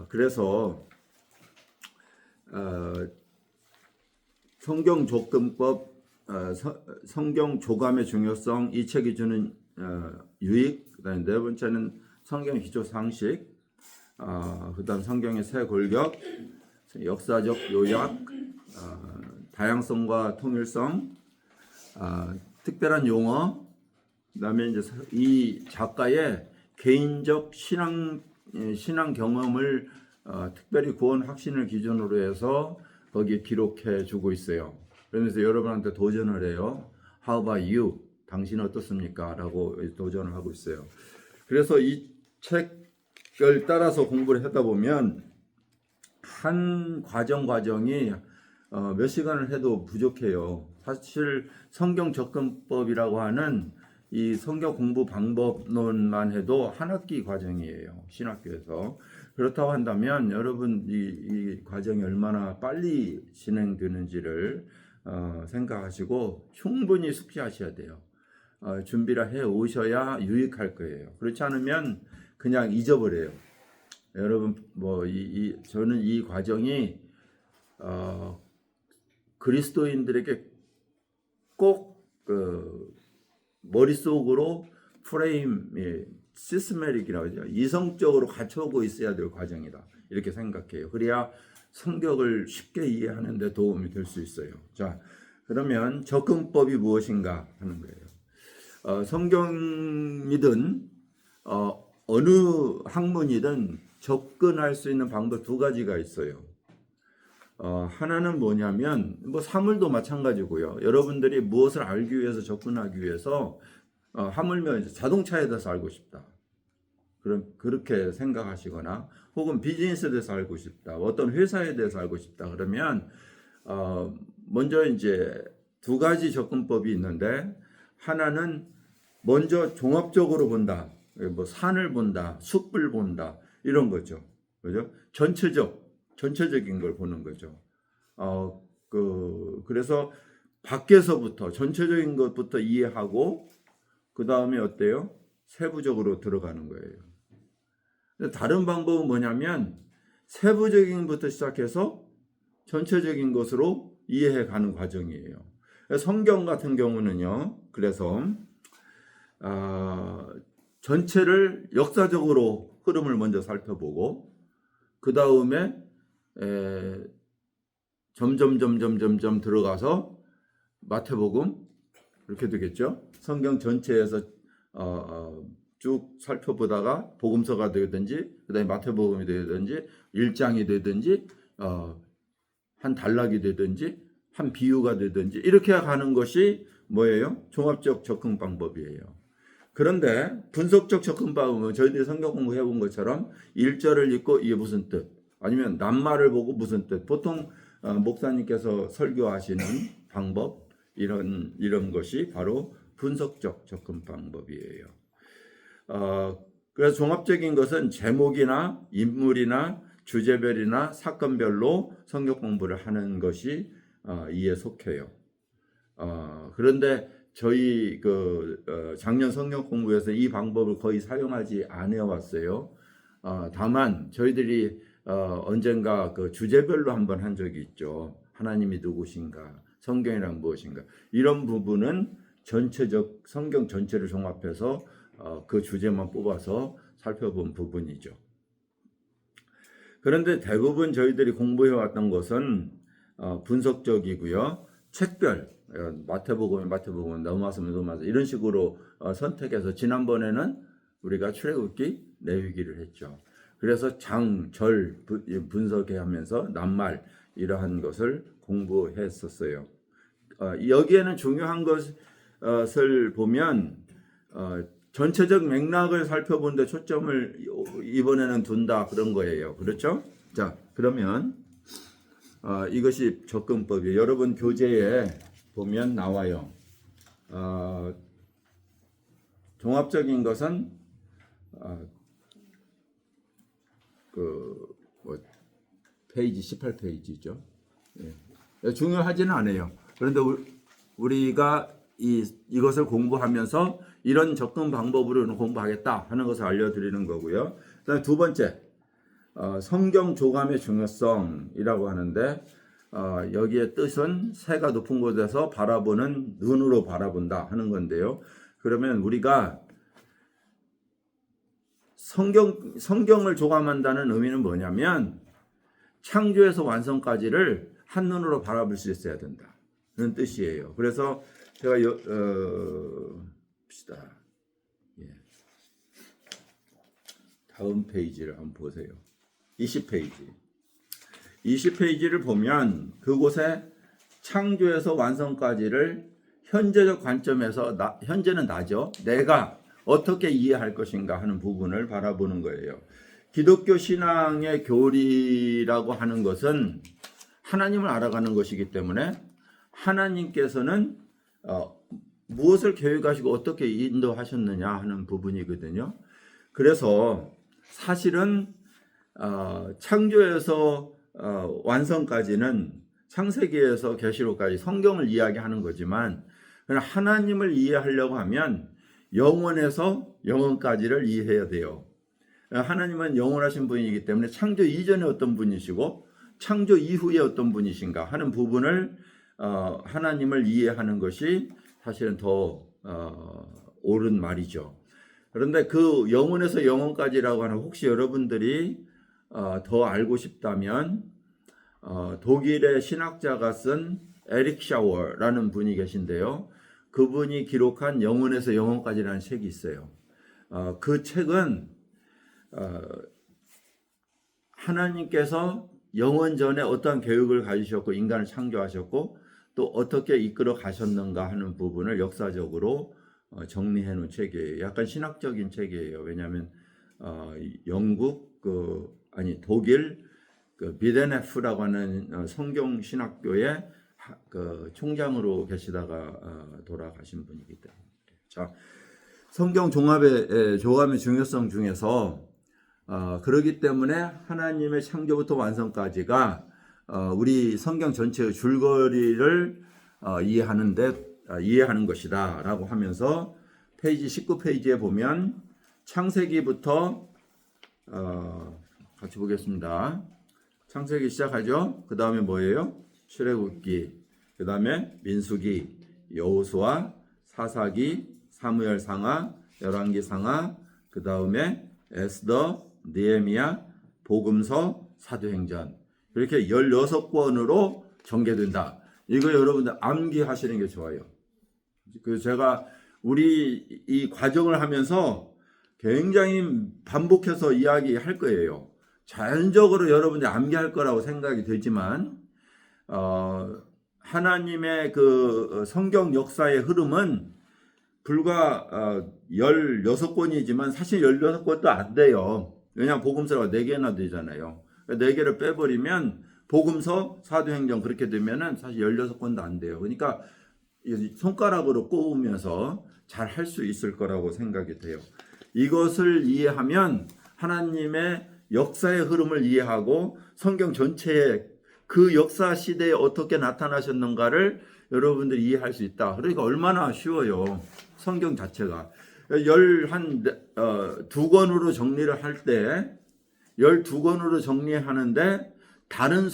그래서 성경 조건법, 성경 조감의 중요성, 이 책이 주는 유익, 그다음에 네 번째는 성경 기초 상식, 그다음 성경의 새 골격, 역사적 요약, 다양성과 통일성, 특별한 용어, 그다음에 이제 이 작가의 개인적 신앙 경험을 특별히 구원 확신을 기준으로 해서 거기에 기록해 주고 있어요. 그러면서 여러분한테 도전을 해요. How about you? 당신 어떻습니까? 라고 도전을 하고 있어요. 그래서 이 책을 따라서 공부를 하다 보면 한 과정이 몇 시간을 해도 부족해요. 사실 성경 접근법이라고 하는 이 성경 공부 방법론만 해도 한 학기 과정이에요. 신학교에서. 그렇다고 한다면 여러분 이 과정이 얼마나 빨리 진행되는지를 생각하시고 충분히 숙지하셔야 돼요. 준비를 해 오셔야 유익할 거예요. 그렇지 않으면 그냥 잊어버려요. 여러분 저는 이 과정이 그리스도인들에게 꼭 머릿속으로 프레임, 시스메릭이라고 하죠. 이성적으로 갖춰오고 있어야 될 과정이다. 이렇게 생각해요. 그래야 성경을 쉽게 이해하는 데 도움이 될 수 있어요. 자, 그러면 접근법이 무엇인가 하는 거예요. 성경이든 어느 학문이든 접근할 수 있는 방법 두 가지가 있어요. 하나는 뭐냐면 사물도 마찬가지고요. 여러분들이 무엇을 알기 위해서 접근하기 위해서 하물며 자동차에 대해서 알고 싶다. 그렇게 생각하시거나 혹은 비즈니스에 대해서 알고 싶다. 어떤 회사에 대해서 알고 싶다. 그러면 먼저 이제 두 가지 접근법이 있는데 하나는 먼저 종합적으로 본다. 산을 본다. 숲을 본다. 이런 거죠. 그죠? 전체적인 걸 보는 거죠. 그래서 밖에서부터 전체적인 것부터 이해하고 그 다음에 어때요? 세부적으로 들어가는 거예요. 다른 방법은 뭐냐면 세부적인 것부터 시작해서 전체적인 것으로 이해해 가는 과정이에요. 성경 같은 경우는요. 그래서 전체를 역사적으로 흐름을 먼저 살펴보고 그 다음에 점점 들어가서 마태복음 이렇게 되겠죠. 성경 전체에서 쭉 살펴보다가 복음서가 되든지 그다음에 마태복음이 되든지 1장이 되든지 한 단락이 되든지 한 비유가 되든지 이렇게 가는 것이 뭐예요? 종합적 접근 방법이에요. 그런데 분석적 접근 방법은 저희들이 성경 공부해 본 것처럼 1절을 읽고 이게 무슨 뜻 아니면 낱말을 보고 무슨 뜻 보통 목사님께서 설교하시는 방법 이런 것이 바로 분석적 접근 방법이에요. 그래서 종합적인 것은 제목이나 인물이나 주제별이나 사건별로 성경 공부를 하는 것이 이에 속해요. 그런데 저희 작년 성경 공부에서 이 방법을 거의 사용하지 않아 왔어요. 다만 저희들이 언젠가 주제별로 한번 한 적이 있죠. 하나님이 누구신가, 성경이란 무엇인가 이런 부분은 전체적 성경 전체를 종합해서 그 주제만 뽑아서 살펴본 부분이죠. 그런데 대부분 저희들이 공부해 왔던 것은 분석적이고요. 책별 마태복음 넘어와서 이런 식으로 선택해서 지난번에는 우리가 출애굽기 레위기를 했죠. 그래서 장, 절 분석해 하면서 낱말 이러한 것을 공부했었어요. 여기에는 중요한 것을 보면 전체적 맥락을 살펴본 데 초점을 이번에는 둔다 그런 거예요. 그렇죠? 자, 그러면 이것이 접근법이에요. 여러분 교재에 보면 나와요. 종합적인 것은 페이지 18페이지죠. 예. 중요하지는 않아요. 그런데 우리가 이것을 공부하면서 이런 접근 방법으로 공부하겠다 하는 것을 알려드리는 거고요. 그다음에 두 번째, 성경 조감의 중요성이라고 하는데 여기에 뜻은 새가 높은 곳에서 바라보는 눈으로 바라본다 하는 건데요. 그러면 우리가 성경을 조감한다는 의미는 뭐냐면 창조에서 완성까지를 한눈으로 바라볼 수 있어야 된다. 그런 뜻이에요. 그래서 제가 봅시다. 예. 다음 페이지를 한번 보세요. 20페이지. 20페이지를 보면 그곳에 창조에서 완성까지를 현재적 관점에서 현재는 나죠. 내가 어떻게 이해할 것인가 하는 부분을 바라보는 거예요. 기독교 신앙의 교리라고 하는 것은 하나님을 알아가는 것이기 때문에 하나님께서는 무엇을 계획하시고 어떻게 인도하셨느냐 하는 부분이거든요. 그래서 사실은 창조에서 완성까지는 창세기에서 계시록까지 성경을 이야기하는 거지만 하나님을 이해하려고 하면 영원에서 영원까지를 이해해야 돼요. 하나님은 영원하신 분이기 때문에 창조 이전에 어떤 분이시고 창조 이후에 어떤 분이신가 하는 부분을 하나님을 이해하는 것이 사실은 더 옳은 말이죠. 그런데 그 영원에서 영원까지라고 하는 혹시 여러분들이 더 알고 싶다면 독일의 신학자가 쓴 에릭 샤워라는 분이 계신데요. 그분이 기록한 영원에서 영원까지라는 책이 있어요. 그 책은 하나님께서 영원 전에 어떠한 계획을 가지셨고 인간을 창조하셨고 또 어떻게 이끌어 가셨는가 하는 부분을 역사적으로 정리해 놓은 책이에요. 약간 신학적인 책이에요. 왜냐하면 독일 비데네프라고 하는 성경 신학교의 총장으로 계시다가 돌아가신 분이기 때문에. 자, 성경 조감의 중요성 중에서 그러기 때문에 하나님의 창조부터 완성까지가 우리 성경 전체의 줄거리를 이해하는 것이다라고 하면서 페이지 19페이지에 보면 창세기부터 같이 보겠습니다. 창세기 시작하죠. 그 다음에 뭐예요? 출애굽기, 그 다음에 민수기, 여호수아, 사사기, 사무엘 상하, 열왕기 상하, 그 다음에 에스더, 느헤미야, 복음서, 사도행전 이렇게 16권으로 전개된다. 이거 여러분들 암기하시는 게 좋아요. 제가 우리 이 과정을 하면서 굉장히 반복해서 이야기할 거예요. 자연적으로 여러분들이 암기할 거라고 생각이 되지만 하나님의 그 성경 역사의 흐름은 불과 16권이지만 사실 16권도 안 돼요. 왜냐하면 복음서가 4개나 되잖아요. 4개를 빼버리면 복음서, 사도행전 그렇게 되면은 사실 16권도 안 돼요. 그러니까 손가락으로 꼽으면서 잘 할 수 있을 거라고 생각이 돼요. 이것을 이해하면 하나님의 역사의 흐름을 이해하고 성경 전체의 그 역사 시대에 어떻게 나타나셨는가를 여러분들이 이해할 수 있다. 그러니까 얼마나 쉬워요. 성경 자체가. 12권으로 정리를 할 때 12권으로 정리하는데 다른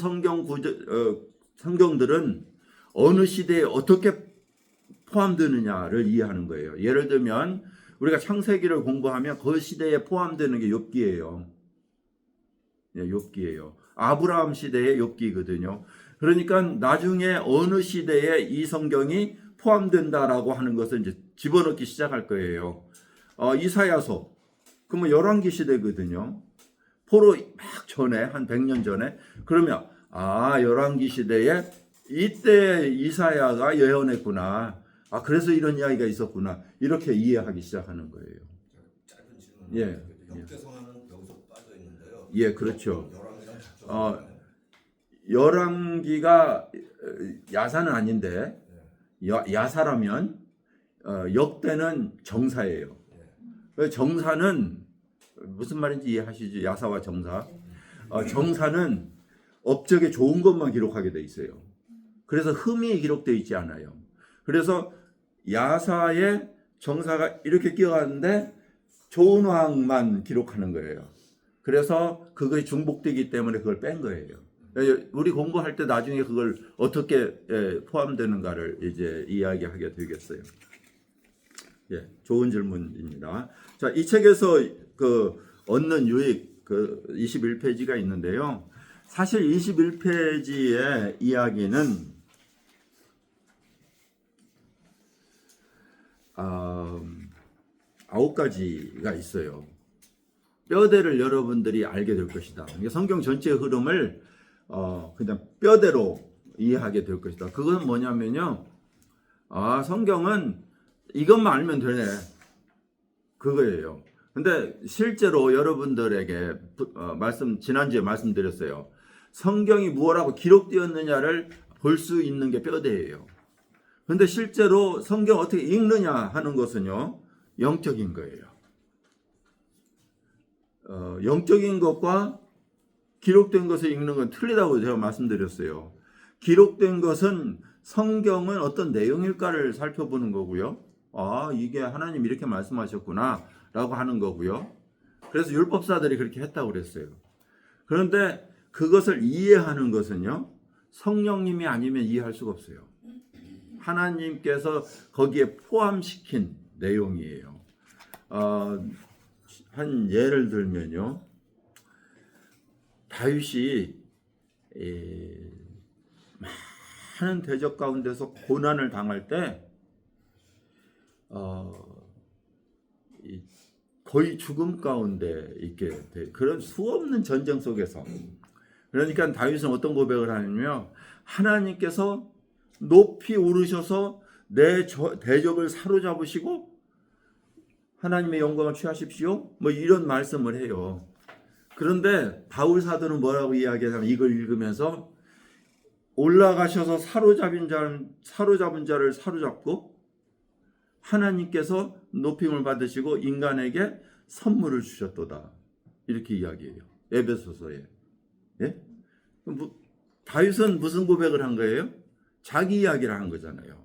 성경들은 어느 시대에 어떻게 포함되느냐를 이해하는 거예요. 예를 들면 우리가 창세기를 공부하면 그 시대에 포함되는 게 욥기예요. 욥기예요. 아브라함 시대의 욥기거든요. 그러니까 나중에 어느 시대에 이 성경이 포함된다라고 하는 것을 이제 집어넣기 시작할 거예요. 이사야서, 그러면 열왕기 시대거든요. 포로 막 전에 한 100년 전에 그러면 열왕기 시대에 이때 이사야가 예언했구나. 그래서 이런 이야기가 있었구나. 이렇게 이해하기 시작하는 거예요. 짧은 질문. 예. 역대성하는 여기서 빠져 있는데요. 예, 그렇죠. 열왕기랑 열왕기가 야사는 아닌데 야사라면 역대는 정사예요. 정사는 무슨 말인지 이해하시죠? 야사와 정사. 정사는 업적에 좋은 것만 기록하게 돼 있어요. 그래서 흠이 기록되어 있지 않아요. 그래서 야사에 정사가 이렇게 끼어갔는데 좋은 왕만 기록하는 거예요. 그래서 그것이 중복되기 때문에 그걸 뺀 거예요. 우리 공부할 때 나중에 그걸 어떻게 포함되는가를 이제 이야기하게 되겠어요. 예, 좋은 질문입니다. 자, 이 책에서 그 얻는 유익 그 21페이지가 있는데요. 사실 21페이지의 이야기는 9가지가 있어요. 뼈대를 여러분들이 알게 될 것이다. 성경 전체의 흐름을 그냥 뼈대로 이해하게 될 것이다. 그건 뭐냐면요. 성경은 이것만 알면 되네. 그거예요. 근데 실제로 여러분들에게 지난주에 말씀드렸어요. 성경이 무엇라고 기록되었느냐를 볼 수 있는 게 뼈대예요. 근데 실제로 성경 어떻게 읽느냐 하는 것은요, 영적인 거예요. 영적인 것과 기록된 것을 읽는 건 틀리다고 제가 말씀드렸어요. 기록된 것은 성경은 어떤 내용일까를 살펴보는 거고요. 이게 하나님 이렇게 말씀하셨구나 라고 하는 거고요. 그래서 율법사들이 그렇게 했다고 그랬어요. 그런데 그것을 이해하는 것은요, 성령님이 아니면 이해할 수가 없어요. 하나님께서 거기에 포함시킨 내용이에요. 한 예를 들면요, 다윗이 많은 대적 가운데서 고난을 당할 때 거의 죽음 가운데 있게 돼. 그런 수없는 전쟁 속에서. 그러니까 다윗은 어떤 고백을 하냐면, 하나님께서 높이 오르셔서 내 대적을 사로잡으시고 하나님의 영광을 취하십시오. 뭐 이런 말씀을 해요. 그런데 바울 사도는 뭐라고 이야기하냐면, 이걸 읽으면서 올라가셔서 사로잡은 자를 사로잡고 하나님께서 높임을 받으시고 인간에게 선물을 주셨도다. 이렇게 이야기해요. 에베소서에. 예? 다윗은 무슨 고백을 한 거예요? 자기 이야기를 한 거잖아요.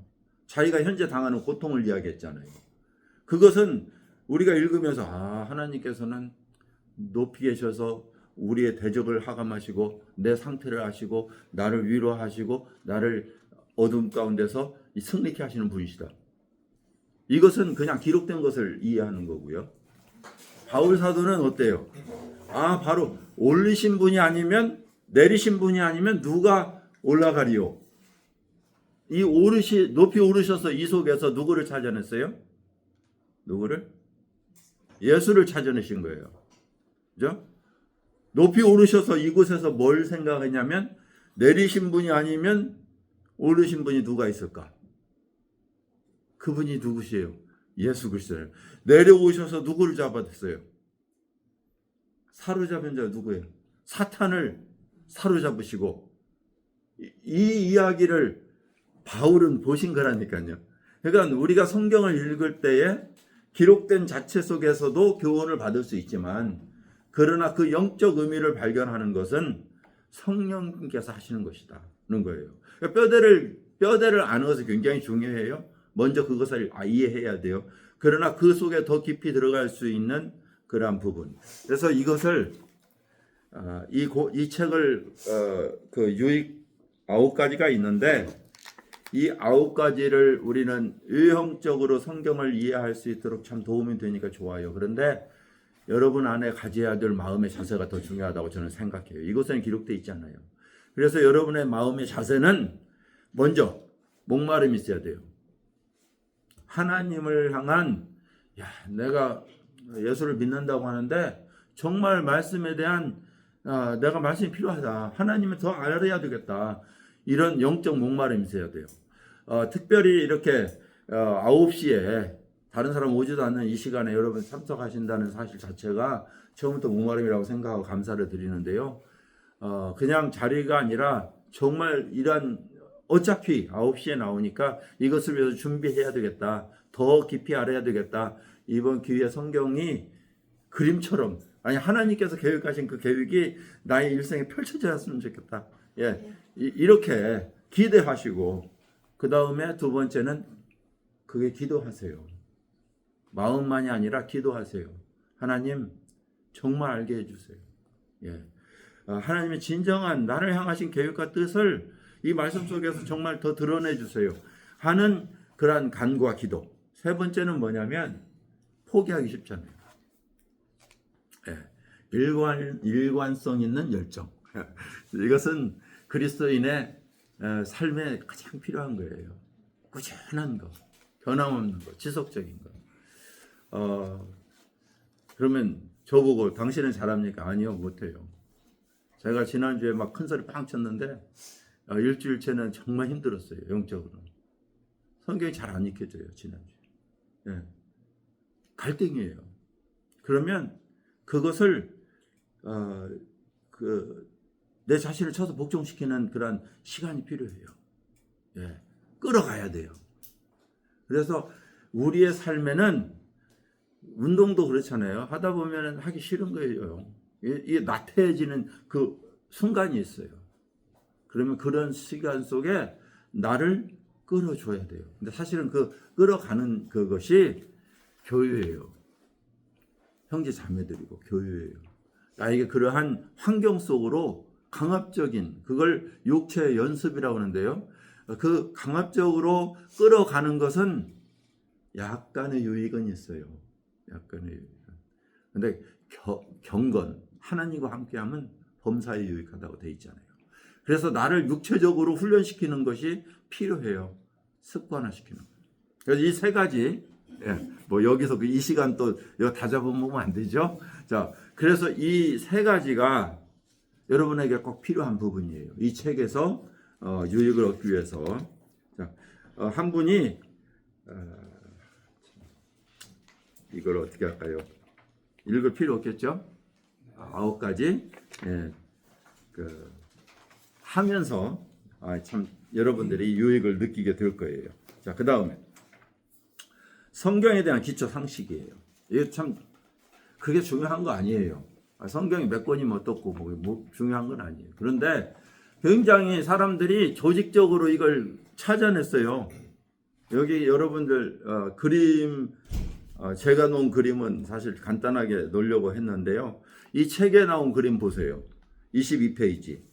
자기가 현재 당하는 고통을 이야기했잖아요. 그것은 우리가 읽으면서 하나님께서는 높이 계셔서 우리의 대적을 하감하시고 내 상태를 아시고 나를 위로하시고 나를 어둠 가운데서 승리케 하시는 분이시다. 이것은 그냥 기록된 것을 이해하는 거고요. 바울 사도는 어때요? 바로 올리신 분이 아니면, 내리신 분이 아니면 누가 올라가리요? 높이 오르셔서 이 속에서 누구를 찾아냈어요? 누구를? 예수를 찾아내신 거예요. 그죠? 높이 오르셔서 이곳에서 뭘 생각했냐면, 내리신 분이 아니면 오르신 분이 누가 있을까? 그분이 누구시에요? 예수 그리스도예요. 내려오셔서 누구를 잡아댔어요? 사로잡은 자 누구예요? 사탄을 사로잡으시고, 이 이야기를 바울은 보신 거라니까요. 그러니까 우리가 성경을 읽을 때에 기록된 자체 속에서도 교훈을 받을 수 있지만, 그러나 그 영적 의미를 발견하는 것은 성령께서 하시는 것이다는 거예요. 그러니까 뼈대를 아는 것이 굉장히 중요해요. 먼저 그것을 이해해야 돼요. 그러나 그 속에 더 깊이 들어갈 수 있는 그러한 부분. 그래서 이것을 이 책을 그 유익 9가지가 있는데, 이 9가지를 우리는 유형적으로 성경을 이해할 수 있도록 참 도움이 되니까 좋아요. 그런데 여러분 안에 가져야 될 마음의 자세가 더 중요하다고 저는 생각해요. 이것은 기록되어 있잖아요. 그래서 여러분의 마음의 자세는 먼저 목마름이 있어야 돼요. 하나님을 향한, 내가 예수를 믿는다고 하는데 정말 말씀에 대한 내가 말씀이 필요하다. 하나님을 더 알아야 되겠다. 이런 영적 목마름이 있어야 돼요. 특별히 이렇게 9시에 다른 사람 오지도 않는 이 시간에 여러분 참석하신다는 사실 자체가 처음부터 목마름이라고 생각하고 감사를 드리는데요. 그냥 자리가 아니라 정말 어차피 9시에 나오니까 이것을 위해서 준비해야 되겠다. 더 깊이 알아야 되겠다. 이번 기회에 성경이 그림처럼, 하나님께서 계획하신 그 계획이 나의 일생에 펼쳐졌으면 좋겠다. 이렇게 기대하시고, 그 다음에 두 번째는 그게 기도하세요. 마음만이 아니라 기도하세요. 하나님, 정말 알게 해주세요. 예. 하나님의 진정한 나를 향하신 계획과 뜻을 이 말씀 속에서 정말 더 드러내 주세요 하는 그러한 간구와 기도. 세 번째는 뭐냐면 포기하기 쉽잖아요. 예. 일관성 있는 열정. 이것은 그리스도인의 삶에 가장 필요한 거예요. 꾸준한 거, 변함없는 거, 지속적인 거. 그러면 저보고 당신은 잘합니까? 아니요, 못해요. 제가 지난주에 막 큰 소리 빵 쳤는데 일주일째는 정말 힘들었어요. 영적으로. 성경이 잘 안 익혀져요. 지난주에. 예. 갈등이에요. 그러면 그것을 내 자신을 쳐서 복종시키는 그런 시간이 필요해요. 예. 끌어가야 돼요. 그래서 우리의 삶에는 운동도 그렇잖아요. 하다 보면 하기 싫은 거예요. 이게 나태해지는 그 순간이 있어요. 그러면 그런 시간 속에 나를 끌어줘야 돼요. 근데 사실은 그 끌어가는 그것이 교회예요. 형제 자매들이고 교회예요. 나에게 그러한 환경 속으로 강압적인 그걸 육체의 연습이라고 하는데요. 그 강압적으로 끌어가는 것은 약간의 유익은 있어요. 약간의 유익은. 근데 경건 하나님과 함께하면 범사에 유익하다고 돼 있잖아요. 그래서 나를 육체적으로 훈련시키는 것이 필요해요. 습관화시키는 거. 그래서 이 세 가지, 뭐 여기서 이 시간 또 이거 다 잡아보면 안 되죠. 자, 그래서 이 세 가지가 여러분에게 꼭 필요한 부분이에요. 이 책에서 유익을 얻기 위해서. 자, 한 분이 이걸 어떻게 할까요? 읽을 필요 없겠죠? 9가지 하면서 참 여러분들이 유익을 느끼게 될 거예요. 자, 그 다음에 성경에 대한 기초 상식이에요. 이게 참 그게 중요한 거 아니에요. 성경이 몇 권이면 어떻고 뭐 중요한 건 아니에요. 그런데 굉장히 사람들이 조직적으로 이걸 찾아냈어요. 여기 여러분들 그림 제가 놓은 그림은 사실 간단하게 놓으려고 했는데요. 이 책에 나온 그림 보세요. 22페이지.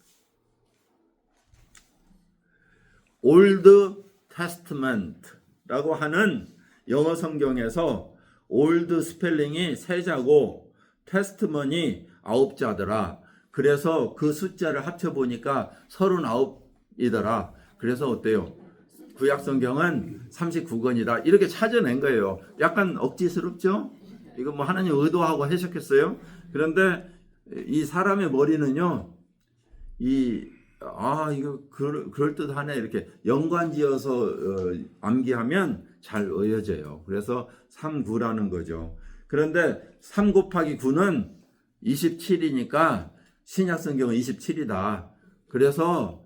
올드 테스트먼트라고 하는 영어 성경에서 올드 스펠링이 3자고 테스트먼이 9자더라. 그래서 그 숫자를 합쳐보니까 39이더라. 그래서 어때요? 구약 성경은 39권이다. 이렇게 찾아낸 거예요. 약간 억지스럽죠? 이거 뭐 하나님 의도하고 해석했어요. 그런데 이 사람의 머리는요, 이거 그럴듯하네. 이렇게 연관지어서 암기하면 잘 의여져요. 그래서 39라는 거죠. 그런데 3 곱하기 9는 27이니까 신약 성경은 27이다. 그래서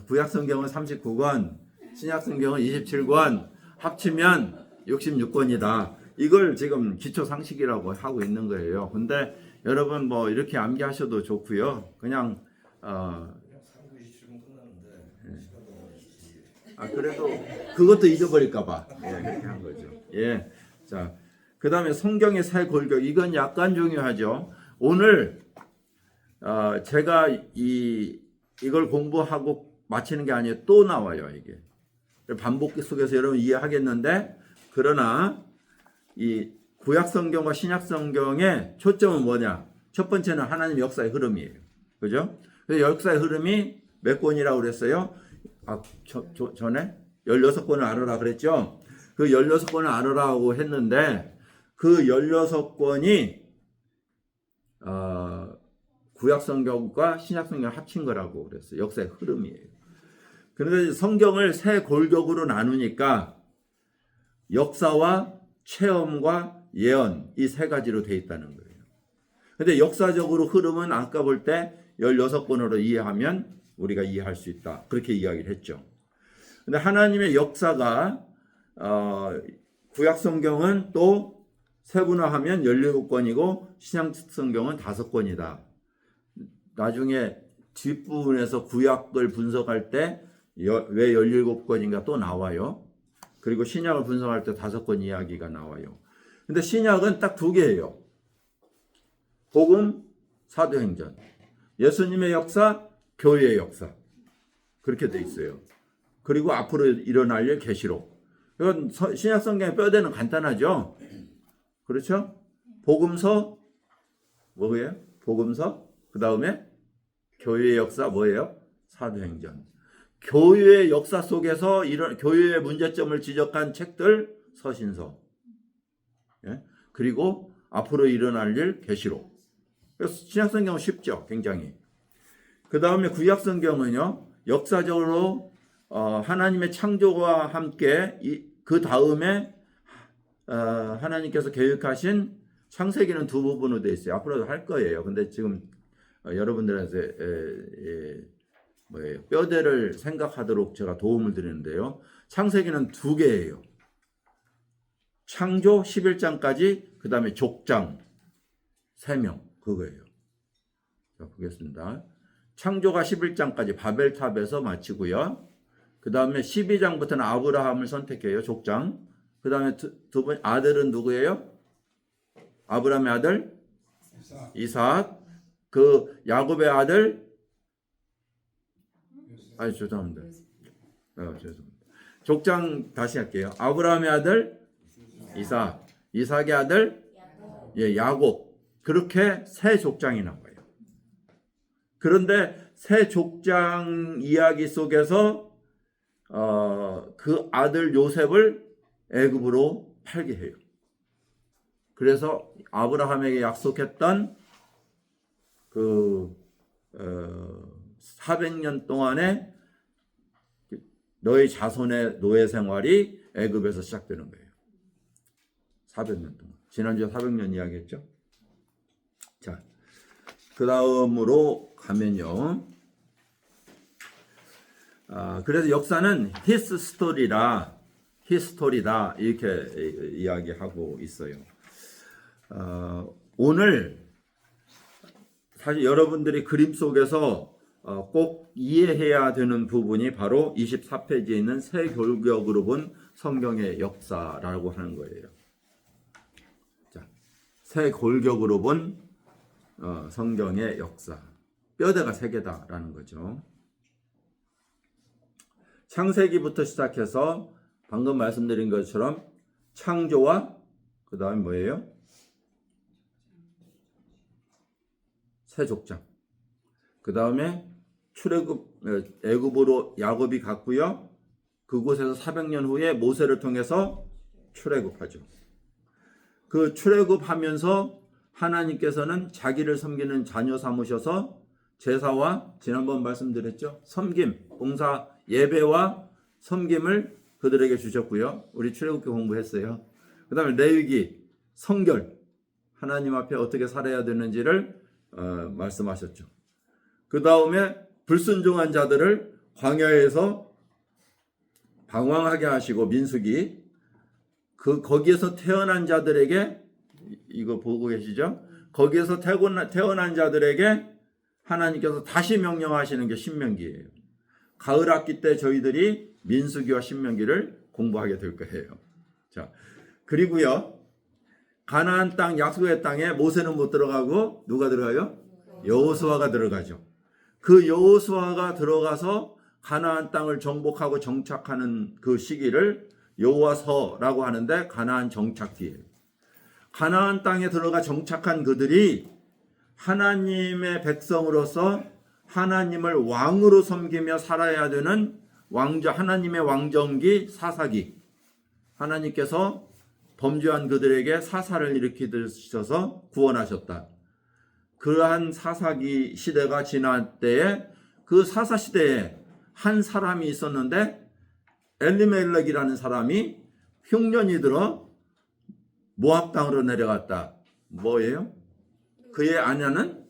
구약 성경은 39권, 신약 성경은 27권, 합치면 66권이다. 이걸 지금 기초 상식이라고 하고 있는 거예요. 근데 여러분 뭐 이렇게 암기하셔도 좋고요. 그냥 397분 끝나는데 시간이 그래도 그것도 잊어버릴까봐 그렇게 한 거죠. 예, 자, 그 다음에 성경의 새 골격, 이건 약간 중요하죠. 오늘 제가 이걸 공부하고 마치는 게 아니에요. 또 나와요. 이게 반복 속에서 여러분 이해하겠는데, 그러나 이 구약 성경과 신약 성경의 초점은 뭐냐? 첫 번째는 하나님 역사의 흐름이에요. 그죠? 그래서 역사의 흐름이 몇 권이라고 그랬어요? 전에 16권을 알아라 그랬죠? 그 16권을 알아라고 했는데, 그 16권이 구약 성경과 신약 성경 합친 거라고 그랬어요. 역사의 흐름이에요. 그런데 성경을 세 골격으로 나누니까 역사와 체험과 예언, 이 세 가지로 돼 있다는 거예요. 근데 역사적으로 흐름은 아까 볼 때 16권으로 이해하면 우리가 이해할 수 있다. 그렇게 이야기를 했죠. 근데 하나님의 역사가 구약 성경은 또 세분화하면 17권이고 신약 성경은 5권이다. 나중에 뒷부분에서 구약을 분석할 때 왜 17권인가 또 나와요. 그리고 신약을 분석할 때 5권 이야기가 나와요. 근데 신약은 딱 2개예요. 복음, 사도행전. 예수님의 역사, 교회의 역사. 그렇게 돼 있어요. 그리고 앞으로 일어날 일 계시록. 이건 신약 성경의 뼈대는 간단하죠. 그렇죠? 복음서 뭐예요? 복음서. 그다음에 교회의 역사 뭐예요? 사도행전. 교회의 역사 속에서 이런 교회의 문제점을 지적한 책들 서신서. 예? 그리고 앞으로 일어날 일 계시록. 그래서 신약 성경은 쉽죠. 굉장히. 그다음에 구약 성경은요. 역사적으로 하나님의 창조와 함께 그 다음에 하나님께서 계획하신 창세기는 두 부분으로 되어 있어요. 앞으로도 할 거예요. 근데 지금 여러분들한테 뭐예요? 뼈대를 생각하도록 제가 도움을 드리는데요. 창세기는 두 개예요. 창조 11장까지 그 다음에 족장 3명 그거예요. 자, 보겠습니다. 창조가 11장까지 바벨탑에서 마치고요. 그 다음에 12장부터는 아브라함을 선택해요. 족장. 그 다음에 두 번 아들은 누구예요? 아브라함의 아들 이삭. 그 야곱의 아들 죄송합니다. 죄송합니다. 족장 다시 할게요. 아브라함의 아들 이삭, 이삭의 아들 야곱. 그렇게 세 족장이 나와요. 그런데 세 족장 이야기 속에서 그 아들 요셉을 애굽으로 팔게 해요. 그래서 아브라함에게 약속했던 그 400년 동안에 너희 자손의 노예 생활이 애굽에서 시작되는 거예요. 400년 동안. 지난주에 400년 이야기했죠. 자, 그 다음으로 가면요. 그래서 역사는 히스토리다 이렇게 이야기하고 있어요. 오늘 사실 여러분들이 그림 속에서 꼭 이해해야 되는 부분이 바로 24페이지에 있는 새 골격으로 본 성경의 역사라고 하는 거예요. 자, 새 골격으로 본 성경의 역사. 뼈대가 세 개다라는 거죠. 창세기부터 시작해서 방금 말씀드린 것처럼 창조와 그 다음에 뭐예요? 세 족장. 그 다음에 출애굽 애굽으로 야곱이 갔고요. 그곳에서 400년 후에 모세를 통해서 출애굽하죠. 그 출애굽하면서 하나님께서는 자기를 섬기는 자녀 삼으셔서 제사와 지난번 말씀드렸죠. 섬김, 봉사, 예배와 섬김을 그들에게 주셨고요. 우리 출애굽기 공부했어요. 그 다음에 레위기, 성결, 하나님 앞에 어떻게 살아야 되는지를 말씀하셨죠. 그 다음에 불순종한 자들을 광야에서 방황하게 하시고 민수기 거기에서 태어난 자들에게 이거 보고 계시죠? 거기에서 태어난 자들에게 하나님께서 다시 명령하시는 게 신명기예요. 가을 학기 때 저희들이 민수기와 신명기를 공부하게 될 거예요. 자, 그리고요. 가나안 땅 약속의 땅에 모세는 못 들어가고 누가 들어가요? 여호수아가 들어가죠. 그 여호수아가 들어가서 가나안 땅을 정복하고 정착하는 그 시기를 여호와서라고 하는데 가나안 정착기예요. 가나안 땅에 들어가 정착한 그들이 하나님의 백성으로서 하나님을 왕으로 섬기며 살아야 되는 하나님의 왕정기 사사기. 하나님께서 범죄한 그들에게 사사를 일으키셔서 구원하셨다. 그러한 사사기 시대가 지난 때에 그 사사 시대에 한 사람이 있었는데 엘리멜렉이라는 사람이 흉년이 들어 모압 땅으로 내려갔다. 뭐예요? 그의 아내는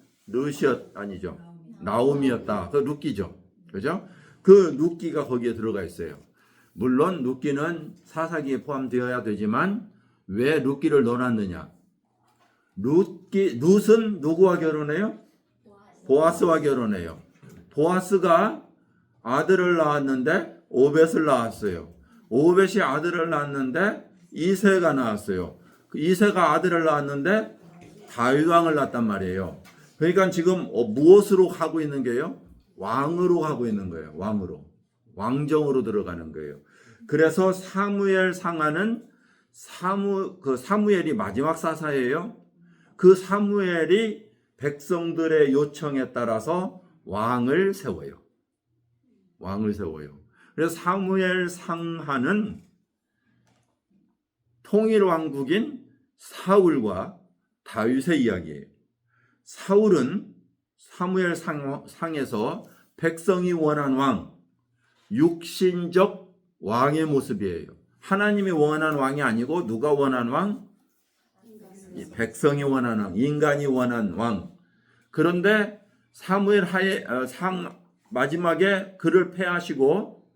나오미였다. 그 룻기죠. 그죠? 그 룻기가 거기에 들어가 있어요. 물론 룻기는 사사기에 포함되어야 되지만 왜 룻기를 넣어놨느냐? 룻은 누구와 결혼해요? 보아스와 결혼해요. 보아스가 아들을 낳았는데 오벳을 낳았어요. 오벳이 아들을 낳았는데 이새가 나왔어요. 이새가 아들을 낳았는데 다윗 왕을 낳았단 말이에요. 그러니까 지금 무엇으로 가고 있는 게요? 왕으로 가고 있는 거예요. 왕으로. 왕정으로 들어가는 거예요. 그래서 사무엘 상하는 사무엘이 마지막 사사예요. 그 사무엘이 백성들의 요청에 따라서 왕을 세워요. 왕을 세워요. 그래서 사무엘 상하는 통일 왕국인 사울과 다윗의 이야기예요. 사울은 사무엘 상에서 백성이 원한 왕, 육신적 왕의 모습이에요. 하나님이 원한 왕이 아니고 누가 원한 왕? 백성이 원한 왕, 인간이 원한 왕. 그런데 사무엘 마지막에 그를 패하시고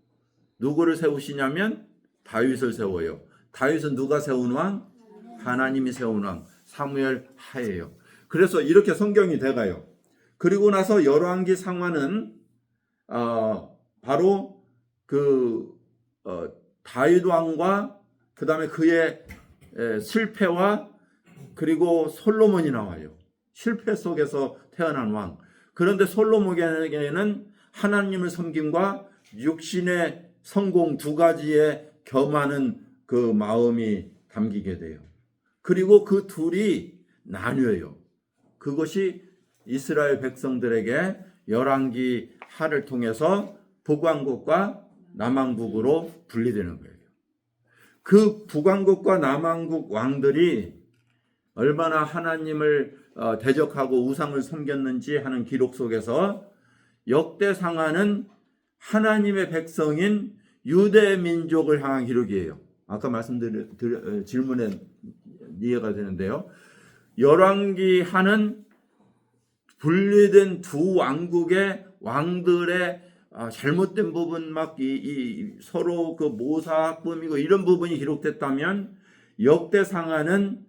누구를 세우시냐면 다윗을 세워요. 다윗은 누가 세운 왕? 하나님이 세운 왕. 사무엘 하예요. 그래서 이렇게 성경이 돼가요. 그리고 나서 열왕기 상하는 바로 다윗 왕과 그 다음에 그의 실패와 그리고 솔로몬이 나와요. 실패 속에서 태어난 왕. 그런데 솔로몬에게는 하나님을 섬김과 육신의 성공 두 가지에 겸하는 그 마음이 담기게 돼요. 그리고 그 둘이 나뉘어요. 그것이 이스라엘 백성들에게 열왕기 하를 통해서 북왕국과 남왕국으로 분리되는 거예요. 그 북왕국과 남왕국 왕들이 얼마나 하나님을 대적하고 우상을 섬겼는지 하는 기록 속에서 역대상하는 하나님의 백성인 유대 민족을 향한 기록이에요. 아까 말씀드린 질문에 이해가 되는데요. 열왕기 하는 분리된 두 왕국의 왕들의 잘못된 부분 막 서로 그 모사품이고 이런 부분이 기록됐다면 역대상하는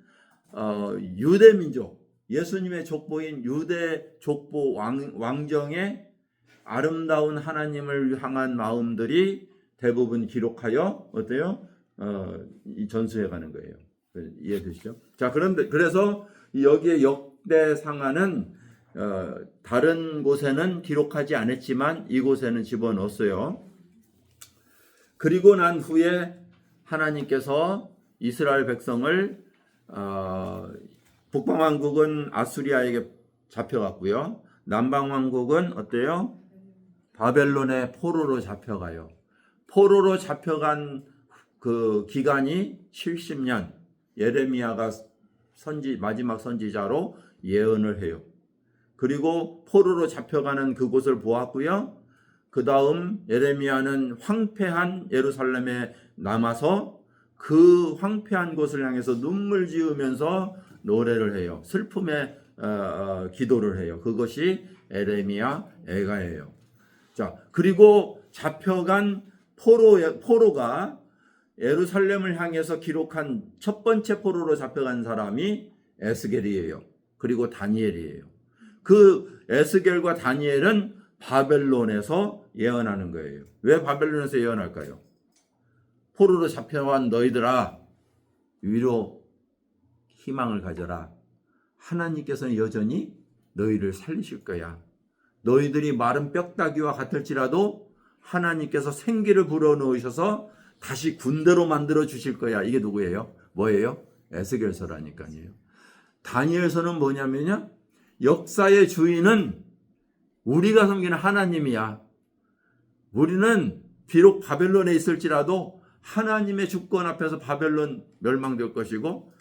유대 민족, 예수님의 족보인 유대 족보 왕정의 아름다운 하나님을 향한 마음들이 대부분 기록하여 어때요? 전수해 가는 거예요. 이해되시죠? 자, 그래서 여기에 역대상하는 다른 곳에는 기록하지 않았지만 이곳에는 집어넣었어요. 그리고 난 후에 하나님께서 이스라엘 백성을 북방왕국은 아수리아에게 잡혀갔고요. 남방왕국은 어때요? 바벨론의 포로로 잡혀가요. 포로로 잡혀간 그 기간이 70년. 예레미야가 마지막 선지자로 예언을 해요. 그리고 포로로 잡혀가는 그곳을 보았고요. 그 다음 예레미야는 황폐한 예루살렘에 남아서 그 황폐한 곳을 향해서 눈물 지으면서 노래를 해요. 슬픔의 기도를 해요. 그것이 에레미야 애가예요. 자, 그리고 잡혀간 포로가 예루살렘을 향해서 기록한 첫 번째 포로로 잡혀간 사람이 에스겔이에요. 그리고 다니엘이에요. 그 에스겔과 다니엘은 바벨론에서 예언하는 거예요. 왜 바벨론에서 예언할까요? 포로로 잡혀간 너희들아, 위로 희망을 가져라. 하나님께서는 여전히 너희를 살리실 거야. 너희들이 마른 뼈다귀와 같을지라도 하나님께서 생기를 불어넣으셔서 다시 군대로 만들어 주실 거야. 이게 누구예요? 뭐예요? 에스겔서라니까요. 다니엘서는 뭐냐면요, 역사의 주인은 우리가 섬기는 하나님이야. 우리는 비록 바벨론에 있을지라도 하나님의 주권 앞에서 바벨론 멸망될 것이고,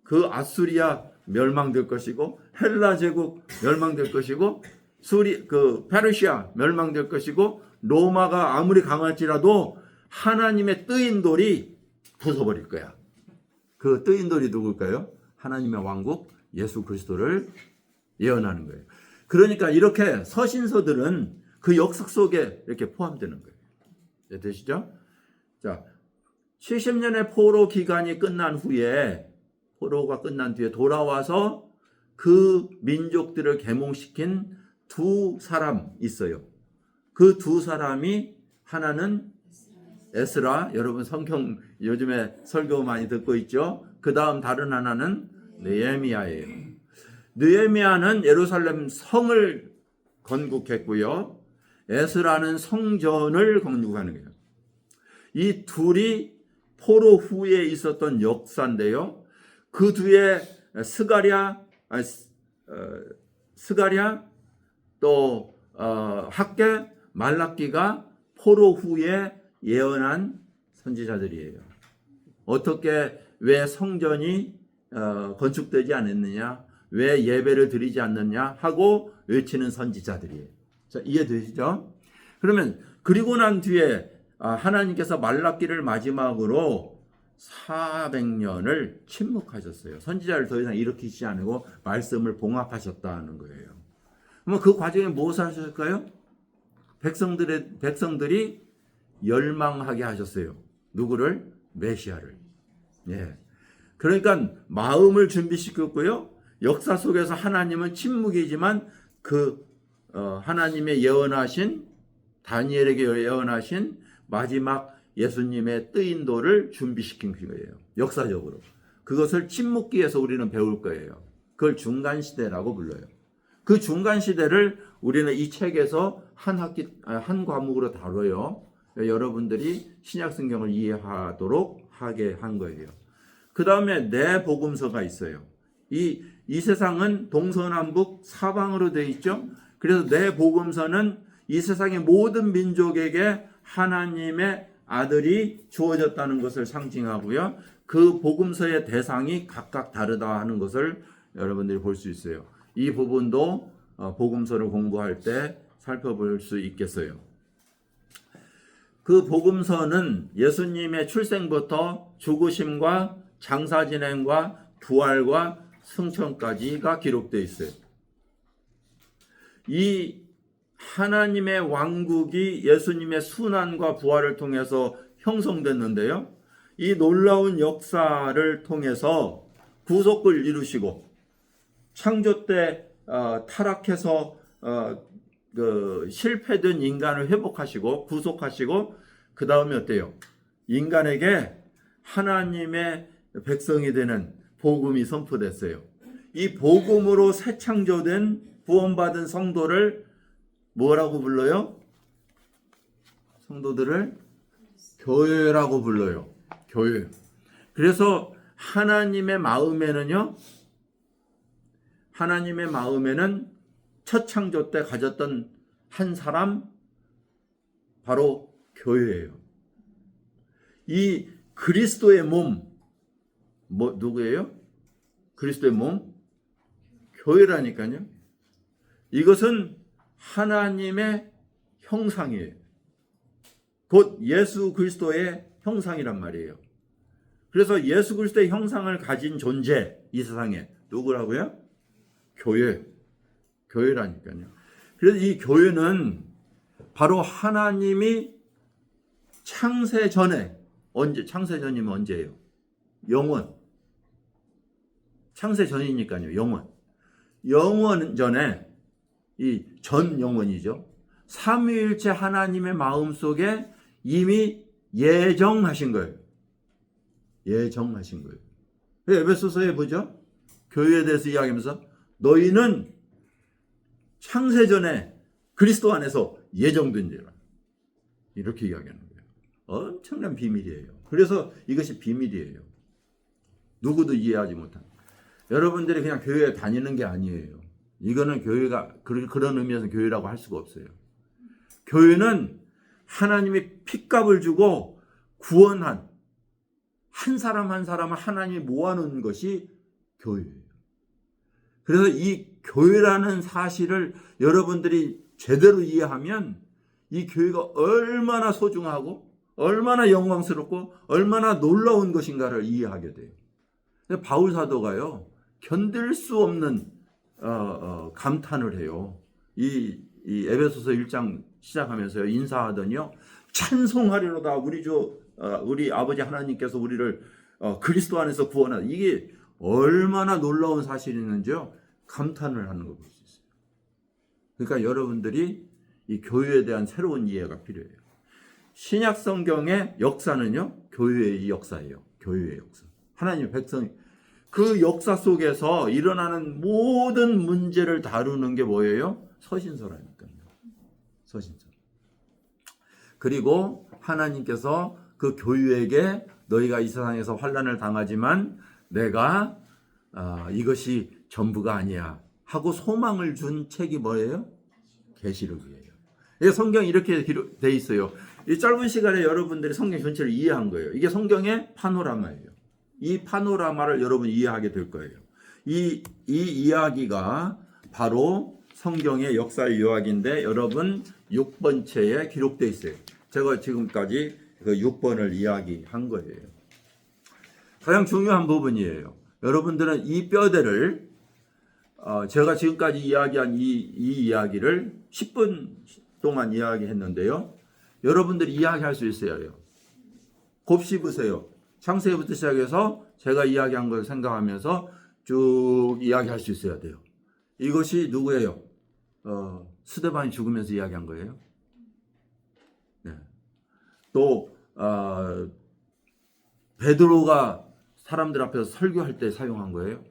그 아수리아 멸망될 것이고, 헬라 제국 멸망될 것이고, 페르시아 멸망될 것이고, 로마가 아무리 강할지라도 하나님의 뜨인 돌이 부숴버릴 거야. 그 뜨인 돌이 누굴까요? 하나님의 왕국 예수 그리스도를 예언하는 거예요. 그러니까 이렇게 서신서들은 그 역사 속에 이렇게 포함되는 거예요. 되시죠? 자, 70년의 포로 기간이 끝난 후에, 포로가 끝난 뒤에 돌아와서 그 민족들을 계몽시킨 두 사람 있어요. 그 두 사람이, 하나는 에스라, 여러분 성경 요즘에 설교 많이 듣고 있죠? 그 다음 다른 하나는 느헤미야예요. 느헤미야는 예루살렘 성을 건국했고요. 에스라는 성전을 건국하는 거예요. 이 둘이 포로 후에 있었던 역사인데요. 그 뒤에 스가랴 또 학개, 말라기가 포로 후에 예언한 선지자들이에요. 어떻게 왜 성전이 건축되지 않았느냐, 왜 예배를 드리지 않느냐 하고 외치는 선지자들이에요. 자, 이해되시죠? 그러면 그리고 난 뒤에 하나님께서 말라기를 마지막으로 400년을 침묵하셨어요. 선지자를 더 이상 일으키지 않고 말씀을 봉합하셨다는 거예요. 그럼 그 과정에 무엇을 하셨을까요? 백성들이 열망하게 하셨어요. 누구를? 메시아를. 예. 그러니까 마음을 준비시켰고요. 역사 속에서 하나님은 침묵이지만 하나님의 예언하신, 다니엘에게 예언하신 마지막 예수님의 뜨인도를 준비시킨 거예요. 역사적으로. 그것을 침묵기에서 우리는 배울 거예요. 그걸 중간시대라고 불러요. 그 중간시대를 우리는 이 책에서 한 과목으로 다뤄요. 여러분들이 신약성경을 이해하도록 하게 한 거예요. 그 다음에 내 복음서가 있어요. 이 세상은 동서남북 사방으로 되어 있죠. 그래서 내 복음서는 이 세상의 모든 민족에게 하나님의 아들이 주어졌다는 것을 상징하고요. 그 복음서의 대상이 각각 다르다 하는 것을 여러분들이 볼 수 있어요. 이 부분도 복음서를 공부할 때 살펴볼 수 있겠어요. 그 복음서는 예수님의 출생부터 죽으심과 장사 진행과 부활과 승천까지가 기록되어 있어요. 이 하나님의 왕국이 예수님의 순환과 부활을 통해서 형성됐는데요. 이 놀라운 역사를 통해서 구속을 이루시고 창조 때 타락해서 실패된 인간을 회복하시고 구속하시고 그 다음에 어때요? 인간에게 하나님의 백성이 되는 복음이 선포됐어요. 이 복음으로 새 창조된 구원받은 성도를 뭐라고 불러요? 성도들을 교회라고 불러요. 교회. 그래서 하나님의 마음에는 첫 창조 때 가졌던 한 사람, 바로 교회예요. 이 그리스도의 몸, 누구예요? 그리스도의 몸? 교회라니까요. 이것은 하나님의 형상이에요. 곧 예수 그리스도의 형상이란 말이에요. 그래서 예수 그리스도의 형상을 가진 존재, 이 세상에 누구라고요? 교회라니까요. 그래서 이 교회는 바로 하나님이 창세 전에, 창세 전이면 언제예요? 영원. 창세 전이니까요. 영원 전에, 이 전 영원이죠. 삼위일체 하나님의 마음속에 이미 예정하신 거예요. 에베소서에 보죠. 교회에 대해서 이야기하면서 너희는 창세 전에 그리스도 안에서 예정된지라, 이렇게 이야기하는 거예요. 엄청난 비밀이에요. 그래서 이것이 비밀이에요. 누구도 이해하지 못한. 여러분들이 그냥 교회에 다니는 게 아니에요. 이거는 교회가 그런 의미에서 교회라고 할 수가 없어요. 교회는 하나님이 핏값을 주고 구원한 한 사람 한 사람을 하나님이 모아놓은 것이 교회예요. 그래서 이 교회라는 사실을 여러분들이 제대로 이해하면 이 교회가 얼마나 소중하고 얼마나 영광스럽고 얼마나 놀라운 것인가를 이해하게 돼요. 바울 사도가요, 견딜 수 없는 감탄을 해요. 이 에베소서 1장 시작하면서요, 인사하더니요, 찬송하리로다 우리 아버지 하나님께서 우리를 그리스도 안에서 구원하다. 이게 얼마나 놀라운 사실이었는지요, 감탄을 하는 걸 볼 수 있어요. 그러니까 여러분들이 이 교회에 대한 새로운 이해가 필요해요. 신약 성경의 역사는요, 교회의 역사예요. 교회의 역사. 하나님의 백성, 그 역사 속에서 일어나는 모든 문제를 다루는 게 뭐예요? 서신서라니까요. 서신서. 그리고 하나님께서 그 교회에게 너희가 이 세상에서 환난을 당하지만 내가 이것이 전부가 아니야 하고 소망을 준 책이 뭐예요? 계시록이에요. 성경이 이렇게 되어 있어요. 이 짧은 시간에 여러분들이 성경 전체를 이해한 거예요. 이게 성경의 파노라마예요. 이 파노라마를 여러분 이해하게 될 거예요. 이 이야기가 바로 성경의 역사의 요약인데 여러분 6번째에 기록되어 있어요. 제가 지금까지 그 6번을 이야기한 거예요. 가장 중요한 부분이에요. 여러분들은 이 뼈대를 제가 지금까지 이야기한 이 이야기를 10분 동안 이야기했는데요. 여러분들이 이야기할 수 있어야 해요. 곱씹으세요. 창세기부터 시작해서 제가 이야기한 걸 생각하면서 쭉 이야기할 수 있어야 돼요. 이것이 누구예요? 스데반이 죽으면서 이야기한 거예요. 네. 또 베드로가 사람들 앞에서 설교할 때 사용한 거예요.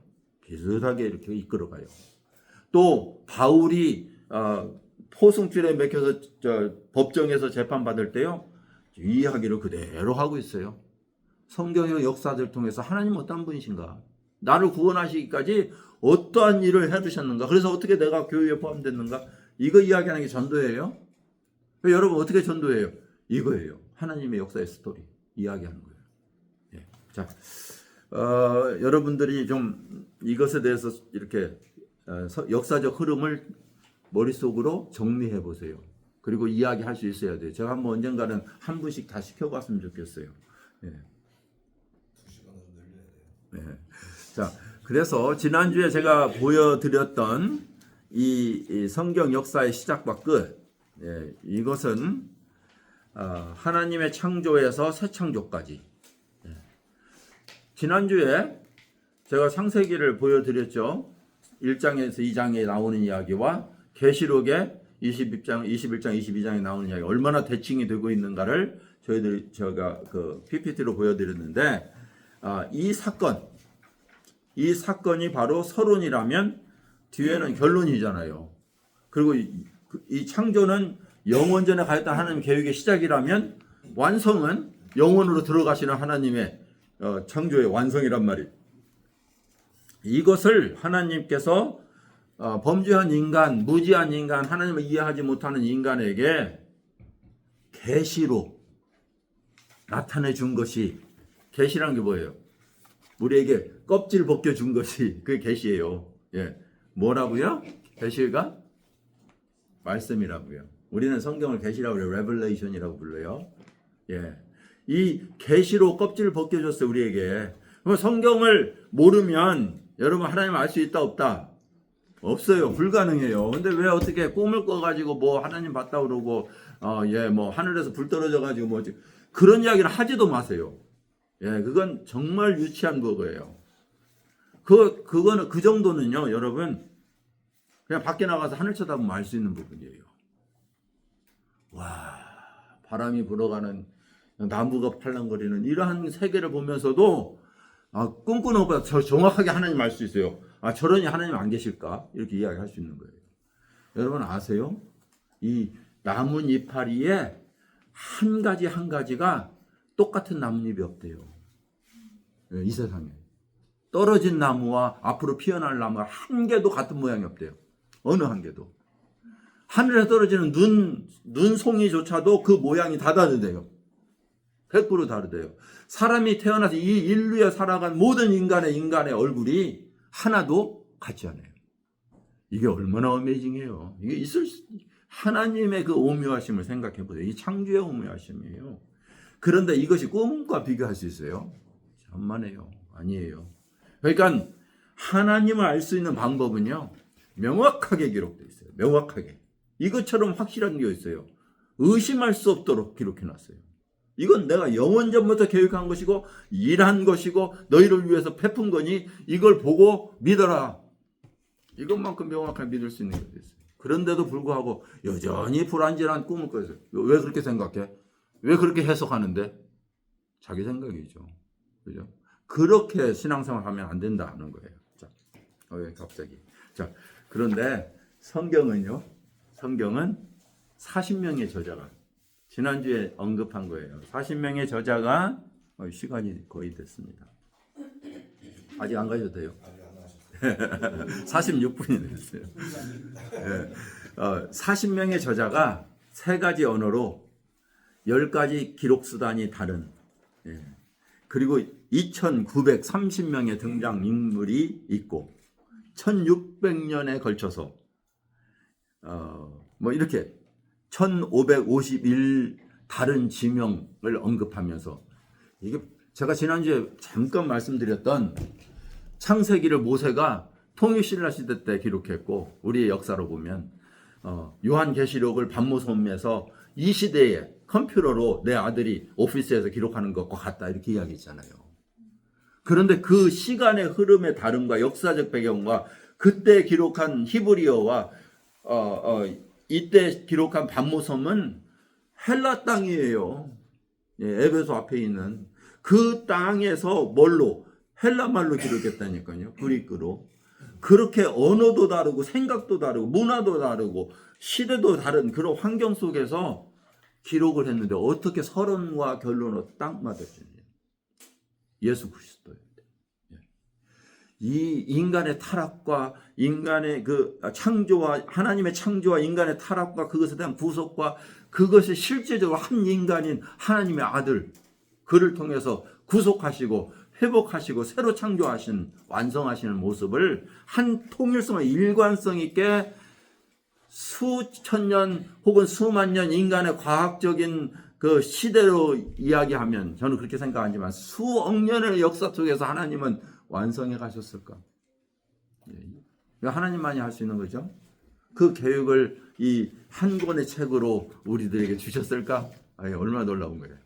비슷하게 이렇게 이끌어가요. 또 바울이 포승줄에 맥혀서 법정에서 재판받을 때요. 이 이야기를 그대로 하고 있어요. 성경의 역사들 통해서 하나님 어떤 분이신가? 나를 구원하시기까지 어떠한 일을 해두셨는가? 그래서 어떻게 내가 교회에 포함됐는가? 이거 이야기하는 게 전도예요. 여러분 어떻게 전도해요? 이거예요. 하나님의 역사의 스토리 이야기하는 거예요. 예. 자, 여러분들이 좀 이것에 대해서 이렇게 역사적 흐름을 머릿속으로 정리해 보세요. 그리고 이야기할 수 있어야 돼요. 제가 한번 언젠가는 한 분씩 다 시켜봤으면 좋겠어요. 예. 2시간으로 늘려야 돼요. 네. 자, 그래서 지난주에 제가 보여드렸던 이 성경 역사의 시작과 끝, 예, 이것은 하나님의 창조에서 새 창조까지. 예. 지난주에 제가 창세기를 보여드렸죠. 1장에서 2장에 나오는 이야기와 계시록의 21장, 22장에 나오는 이야기 얼마나 대칭이 되고 있는가를 제가 그 PPT로 보여드렸는데 이 사건이 바로 서론이라면 뒤에는 결론이잖아요. 그리고 이 창조는 영원전에 가였던 하나님 계획의 시작이라면 완성은 영원으로 들어가시는 하나님의 창조의 완성이란 말이에요. 이것을 하나님께서 범죄한 인간, 무지한 인간, 하나님을 이해하지 못하는 인간에게 계시로 나타내 준 것이, 계시란 게 뭐예요? 우리에게 껍질 벗겨 준 것이 그게 계시예요. 예. 뭐라고요? 계시가 말씀이라고요. 우리는 성경을 계시라고 그래요. 레벨레이션이라고 불러요. 예. 이 계시로 껍질을 벗겨 줬어요, 우리에게. 그럼 성경을 모르면 여러분 하나님 알 수 있다 없다? 없어요. 불가능해요. 근데 왜 어떻게 꿈을 꿔가지고 뭐 하나님 봤다 그러고 뭐 하늘에서 불 떨어져가지고 뭐 그런 이야기를 하지도 마세요. 예, 그건 정말 유치한 거예요. 그거는 그 정도는요, 여러분 그냥 밖에 나가서 하늘 쳐다보면 알 수 있는 부분이에요. 와, 바람이 불어가는 나무가 팔랑거리는 이러한 세계를 보면서도 꿈꾸는 것보다 더 정확하게 하나님 알 수 있어요. 저러니 하나님 안 계실까? 이렇게 이야기할 수 있는 거예요. 여러분 아세요? 이 나뭇 이파리에 한 가지가 똑같은 나뭇잎이 없대요. 이 세상에. 떨어진 나무와 앞으로 피어날 나무가 한 개도 같은 모양이 없대요. 어느 한 개도. 하늘에 떨어지는 눈송이조차도 그 모양이 다 다르대요. 100% 다르대요. 사람이 태어나서 이 인류에 살아간 모든 인간의 얼굴이 하나도 같지 않아요. 이게 얼마나 어메이징해요. 이게 하나님의 그 오묘하심을 생각해 보세요. 이 창조의 오묘하심이에요. 그런데 이것이 꿈과 비교할 수 있어요? 천만에요. 아니에요. 그러니까 하나님을 알 수 있는 방법은요, 명확하게 기록되어 있어요. 명확하게. 이것처럼 확실한 게 있어요. 의심할 수 없도록 기록해 놨어요. 이건 내가 영원전부터 계획한 것이고 일한 것이고 너희를 위해서 베푼 거니 이걸 보고 믿어라. 이것만큼 명확하게 믿을 수 있는 게 있어요. 그런데도 불구하고 여전히 불안전한 꿈을 꿔요. 왜 그렇게 생각해? 왜 그렇게 해석하는데? 자기 생각이죠. 그죠? 그렇게 신앙생활 하면 안 된다는 거예요. 자, 왜 갑자기? 자, 그런데 성경은요. 성경은 40명의 저자가 지난주에 언급한 거예요. 40명의 저자가 시간이 거의 됐습니다. 아직 안 가셔도 돼요. 아직 안 하셨어요. 46분이 됐어요. 40명의 저자가 3가지 언어로 10가지 기록 수단이 다른, 그리고 2,930명의 등장인물이 있고 1,600년에 걸쳐서 뭐 이렇게 1,551 다른 지명을 언급하면서, 이게 제가 지난주에 잠깐 말씀드렸던 창세기를 모세가 통일신라 시대 때 기록했고, 우리의 역사로 보면 요한계시록을 반모섬에서 이 시대에 컴퓨터로 내 아들이 오피스에서 기록하는 것과 같다 이렇게 이야기했잖아요. 그런데 그 시간의 흐름의 다름과 역사적 배경과 그때 기록한 히브리어와 이때 기록한 반모섬은 헬라 땅이에요. 에베소 앞에 있는 그 땅에서 뭘로? 헬라 말로 기록했다니까요. 그리스로. 그렇게 언어도 다르고 생각도 다르고 문화도 다르고 시대도 다른 그런 환경 속에서 기록을 했는데 어떻게 서론과 결론으로 딱 맞았지? 예수 그리스도예요. 이 인간의 타락과 인간의 그 창조와 하나님의 창조와 인간의 타락과 그것에 대한 구속과 그것이 실제적으로 한 인간인 하나님의 아들, 그를 통해서 구속하시고 회복하시고 새로 창조하신 완성하시는 모습을 한 통일성과 일관성 있게 수천 년 혹은 수만 년 인간의 과학적인 그 시대로 이야기하면, 저는 그렇게 생각하지만 수억 년의 역사 속에서 하나님은 완성해 가셨을까? 하나님만이 할 수 있는 거죠. 그 계획을 이 한 권의 책으로 우리들에게 주셨을까? 얼마나 놀라운 거예요.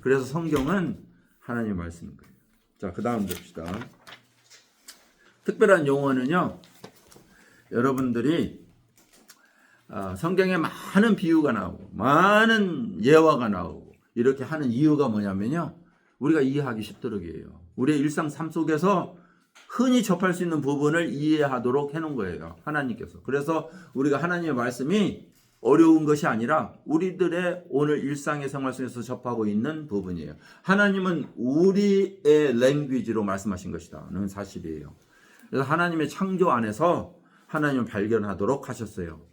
그래서 성경은 하나님의 말씀인 거예요. 자, 그 다음 봅시다. 특별한 용어는요, 여러분들이 성경에 많은 비유가 나오고 많은 예화가 나오고 이렇게 하는 이유가 뭐냐면요, 우리가 이해하기 쉽도록이에요. 우리의 일상 삶 속에서 흔히 접할 수 있는 부분을 이해하도록 해놓은 거예요, 하나님께서. 그래서 우리가 하나님의 말씀이 어려운 것이 아니라 우리들의 오늘 일상의 생활 속에서 접하고 있는 부분이에요. 하나님은 우리의 랭귀지로 말씀하신 것이다는 사실이에요. 그래서 하나님의 창조 안에서 하나님을 발견하도록 하셨어요.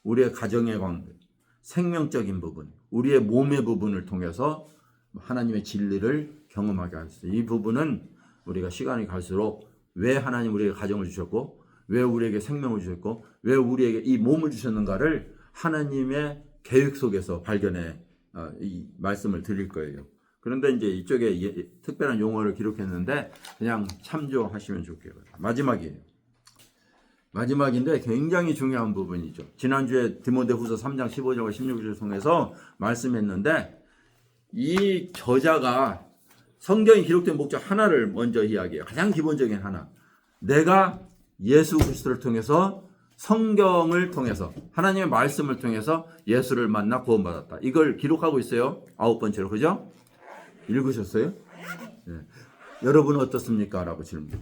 우리의 가정의 관계, 생명적인 부분, 우리의 몸의 부분을 통해서 하나님의 진리를 경험하게 하셨어요. 이 부분은 우리가 시간이 갈수록 왜 하나님 우리에게 가정을 주셨고, 왜 우리에게 생명을 주셨고, 왜 우리에게 이 몸을 주셨는가를 하나님의 계획 속에서 발견해 이 말씀을 드릴 거예요. 그런데 이제 이쪽에 특별한 용어를 기록했는데 그냥 참조하시면 좋겠어요. 마지막인데 굉장히 중요한 부분이죠. 지난주에 디모데후서 3장 15절과 16절을 통해서 말씀했는데, 이 저자가 성경이 기록된 목적 하나를 먼저 이야기해요. 가장 기본적인 하나. 내가 예수 그리스도를 통해서, 성경을 통해서, 하나님의 말씀을 통해서 예수를 만나 구원받았다. 이걸 기록하고 있어요. 9번째로. 그죠? 읽으셨어요? 네. 여러분은 어떻습니까? 라고 질문.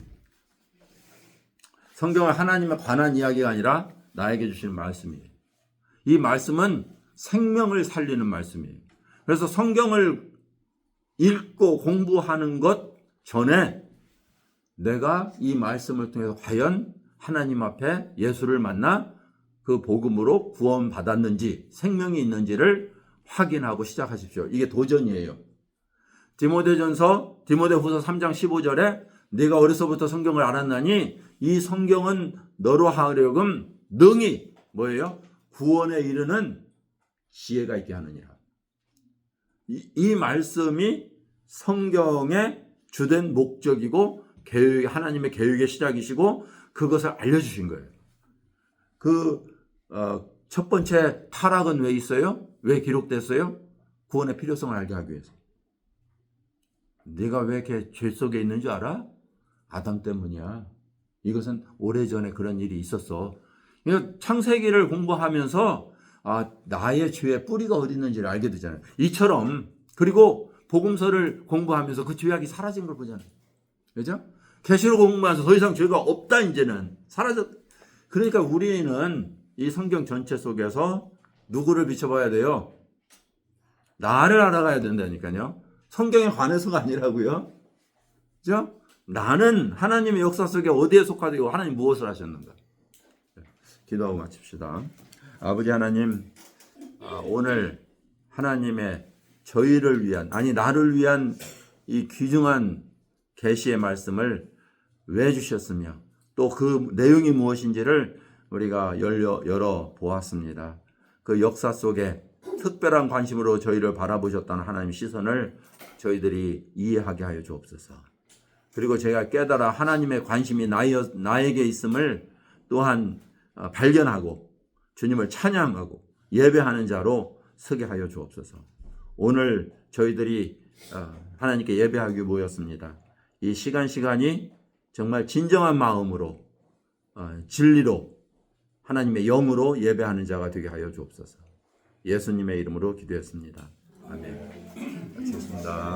성경은 하나님에 관한 이야기가 아니라 나에게 주시는 말씀이에요. 이 말씀은 생명을 살리는 말씀이에요. 그래서 성경을 읽고 공부하는 것 전에 내가 이 말씀을 통해서 과연 하나님 앞에 예수를 만나 그 복음으로 구원받았는지, 생명이 있는지를 확인하고 시작하십시오. 이게 도전이에요. 디모데후서 3장 15절에 네가 어려서부터 성경을 알았나니 이 성경은 너로 하려금 능히 뭐예요? 구원에 이르는 지혜가 있게 하느니라. 이 말씀이 성경의 주된 목적이고 하나님의 계획의 시작이시고 그것을 알려주신 거예요. 첫 번째 타락은 왜 있어요? 왜 기록됐어요? 구원의 필요성을 알게 하기 위해서. 네가 왜 이렇게 죄 속에 있는 줄 알아? 아담 때문이야. 이것은 오래전에 그런 일이 있었어. 창세기를 공부하면서 나의 죄의 뿌리가 어디 있는지를 알게 되잖아요. 이처럼, 그리고 복음서를 공부하면서 그 죄악이 사라진 걸 보잖아요. 그죠? 계시록 공부하면서 더 이상 죄가 없다 이제는 사라졌. 그러니까 우리는 이 성경 전체 속에서 누구를 비춰봐야 돼요? 나를 알아가야 된다니까요. 성경에 관해서가 아니라고요. 그죠? 나는 하나님의 역사 속에 어디에 속하되고 하나님 무엇을 하셨는가. 기도하고 마칩시다. 아버지 하나님, 오늘 하나님의 저희를 위한, 아니 나를 위한 이 귀중한 계시의 말씀을 왜 주셨으며 또 그 내용이 무엇인지를 우리가 열어 보았습니다. 그 역사 속에 특별한 관심으로 저희를 바라보셨다는 하나님의 시선을 저희들이 이해하게 하여 주옵소서. 그리고 제가 깨달아 하나님의 관심이 나에게 있음을 또한 발견하고 주님을 찬양하고 예배하는 자로 서게 하여 주옵소서. 오늘 저희들이 하나님께 예배하기 모였습니다. 이 시간이 정말 진정한 마음으로 진리로 하나님의 영으로 예배하는 자가 되게 하여 주옵소서. 예수님의 이름으로 기도했습니다. 아멘. 마치겠습니다.